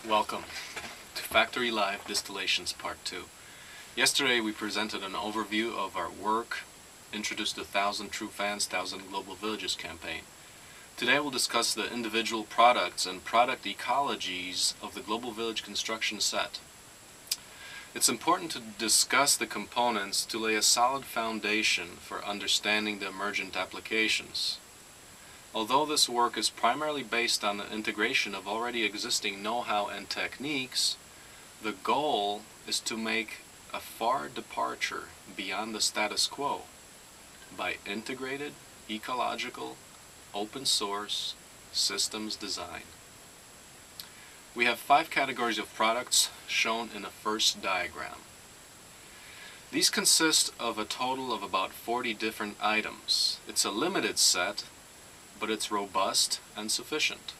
Welcome to Factory Live Distillations Part 2. Yesterday we presented an overview of our work, introduced the 1,000 True Fans, 1,000 Global Villages campaign. Today we'll discuss the individual products and product ecologies of the Global Village construction set. It's important to discuss the components to lay a solid foundation for understanding the emergent applications. Although this work is primarily based on the integration of already existing know-how and techniques, the goal is to make a far departure beyond the status quo by integrated, ecological, open source systems design. We have 5 categories of products shown in the first diagram. These consist of a total of about 40 different items. It's a limited set, but it's robust and sufficient.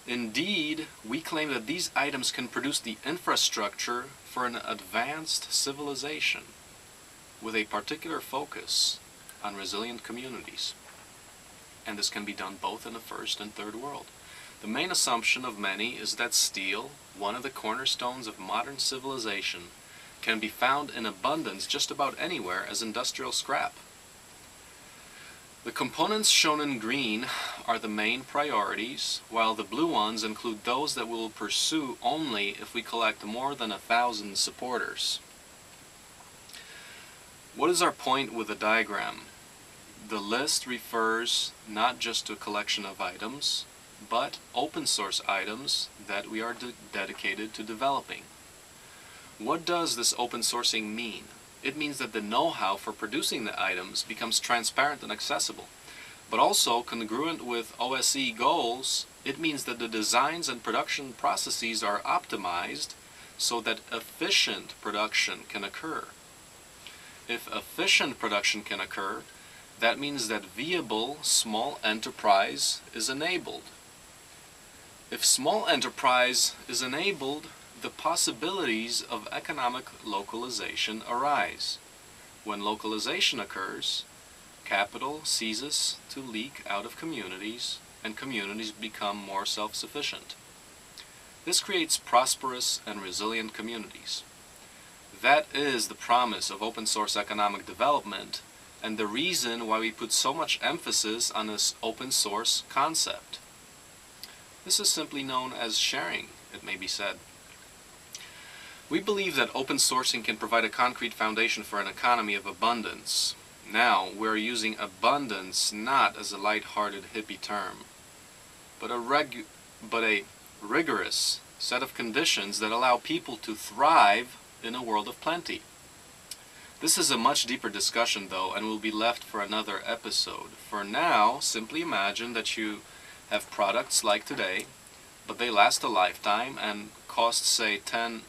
Indeed, we claim that these items can produce the infrastructure for an advanced civilization with a particular focus on resilient communities. And this can be done both in the first and third world. The main assumption of many is that steel, one of the cornerstones of modern civilization, can be found in abundance just about anywhere as industrial scrap. The components shown in green are the main priorities, while the blue ones include those that we will pursue only if we collect more than 1,000 supporters. What is our point with the diagram? The list refers not just to a collection of items, but open source items that we are dedicated to developing. What does this open sourcing mean? It means that the know-how for producing the items becomes transparent and accessible. But also, congruent with OSE goals, it means that the designs and production processes are optimized so that efficient production can occur. If efficient production can occur, that means that viable small enterprise is enabled. If small enterprise is enabled, the possibilities of economic localization arise. When localization occurs, capital ceases to leak out of communities, and communities become more self-sufficient. This creates prosperous and resilient communities. That is the promise of open source economic development, and the reason why we put so much emphasis on this open source concept. This is simply known as sharing, it may be said. We believe that open sourcing can provide a concrete foundation for an economy of abundance. Now, we're using abundance not as a light-hearted hippie term, but a rigorous set of conditions that allow people to thrive in a world of plenty. This is a much deeper discussion, though, and will be left for another episode. For now, simply imagine that you have products like today, but they last a lifetime and cost, say, 10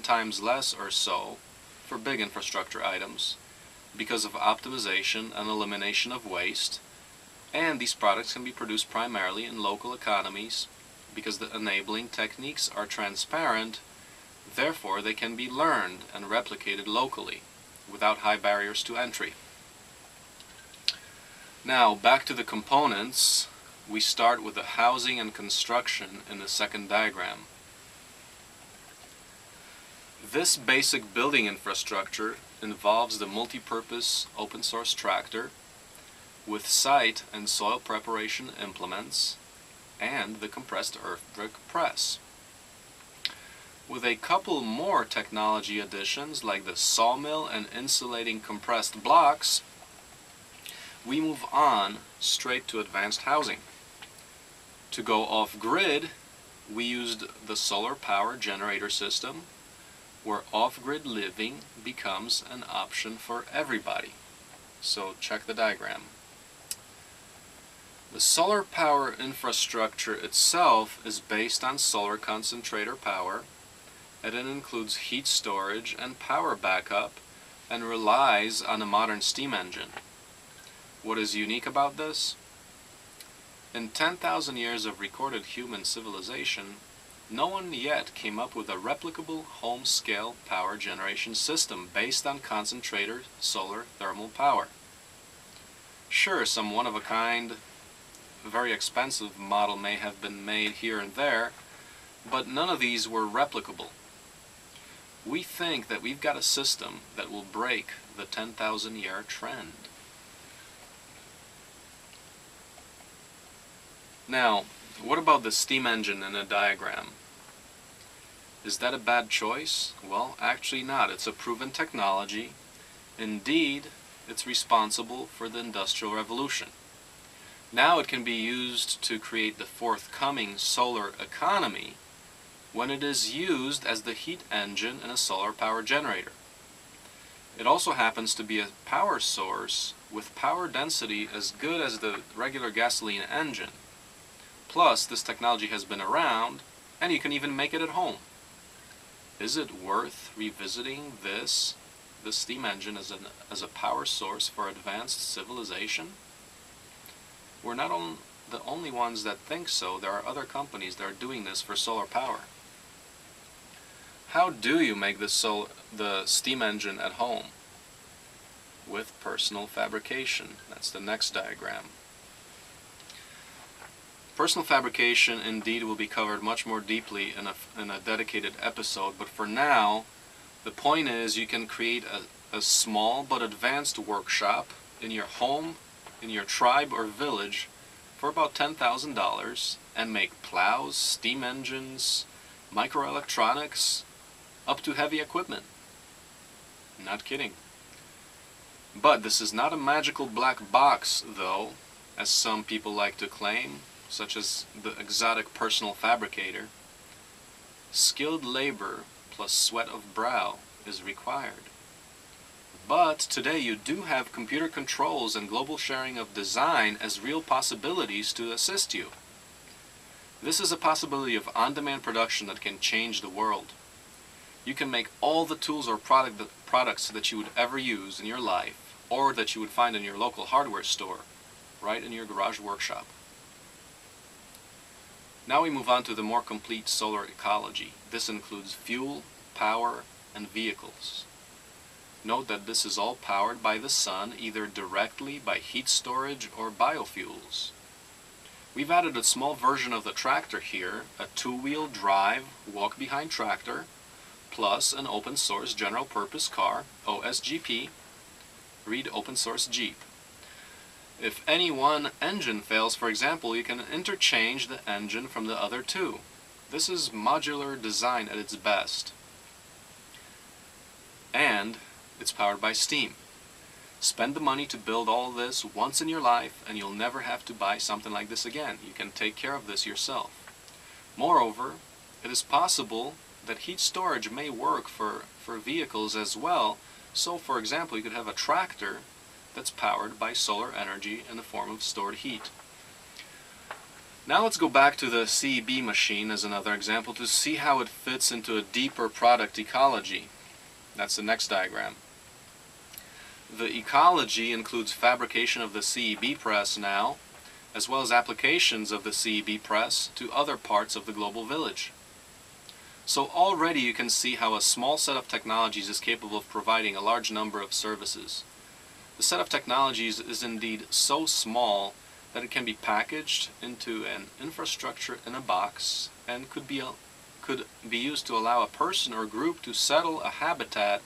times less or so for big infrastructure items because of optimization and elimination of waste, and these products can be produced primarily in local economies because the enabling techniques are transparent, therefore they can be learned and replicated locally without high barriers to entry. Now back to the components. We start with the housing and construction in the second diagram. This basic building infrastructure involves the multi-purpose open source tractor with site and soil preparation implements and the compressed earth brick press. With a couple more technology additions like the sawmill and insulating compressed blocks, we move on straight to advanced housing. To go off-grid, we used the solar power generator system, where off-grid living becomes an option for everybody. So check the diagram. The solar power infrastructure itself is based on solar concentrator power, and it includes heat storage and power backup, and relies on a modern steam engine. What is unique about this? In 10,000 years of recorded human civilization, no one yet came up with a replicable home-scale power generation system based on concentrator solar thermal power. Sure, some one-of-a-kind, very expensive model may have been made here and there, but none of these were replicable. We think that we've got a system that will break the 10,000-year trend. Now, what about the steam engine in a diagram? Is that a bad choice? Well, actually not. It's a proven technology. Indeed, it's responsible for the Industrial Revolution. Now it can be used to create the forthcoming solar economy when it is used as the heat engine in a solar power generator. It also happens to be a power source with power density as good as the regular gasoline engine. Plus, this technology has been around, and you can even make it at home. Is it worth revisiting the steam engine as a power source for advanced civilization? We're not the only ones that think so. There are other companies that are doing this for solar power. How do you make the steam engine at home? With personal fabrication. That's the next diagram. Personal fabrication indeed will be covered much more deeply in a dedicated episode, but for now, the point is you can create a small but advanced workshop in your home, in your tribe or village for about $10,000 and make plows, steam engines, microelectronics, up to heavy equipment. Not kidding. But this is not a magical black box, though, as some people like to claim, such as the exotic personal fabricator. Skilled labor plus sweat of brow is required. But today you do have computer controls and global sharing of design as real possibilities to assist you. This is a possibility of on-demand production that can change the world. You can make all the tools or products that you would ever use in your life, or that you would find in your local hardware store, right in your garage workshop. Now we move on to the more complete solar ecology. This includes fuel, power, and vehicles. Note that this is all powered by the sun, either directly by heat storage or biofuels. We've added a small version of the tractor here, a two-wheel drive, walk-behind tractor, plus an open-source general-purpose car, OSGP, read open-source Jeep. If any one engine fails, for example, you can interchange the engine from the other two. This is modular design at its best. And it's powered by steam. Spend the money to build all this once in your life and you'll never have to buy something like this again. You can take care of this yourself. Moreover, it is possible that heat storage may work for vehicles as well. So, for example, you could have a tractor that's powered by solar energy in the form of stored heat. Now let's go back to the CEB machine as another example to see how it fits into a deeper product ecology. That's the next diagram. The ecology includes fabrication of the CEB press now, as well as applications of the CEB press to other parts of the global village. So already you can see how a small set of technologies is capable of providing a large number of services. The set of technologies is indeed so small that it can be packaged into an infrastructure in a box and could be used to allow a person or group to settle a habitat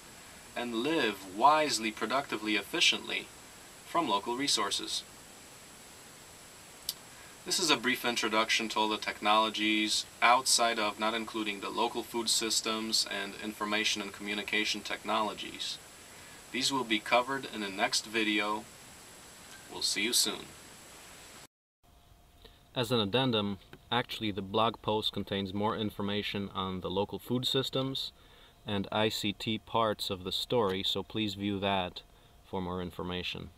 and live wisely, productively, efficiently from local resources. This is a brief introduction to all the technologies outside of, not including the local food systems and information and communication technologies. These will be covered in the next video. We'll see you soon. As an addendum, actually the blog post contains more information on the local food systems and ICT parts of the story, so please view that for more information.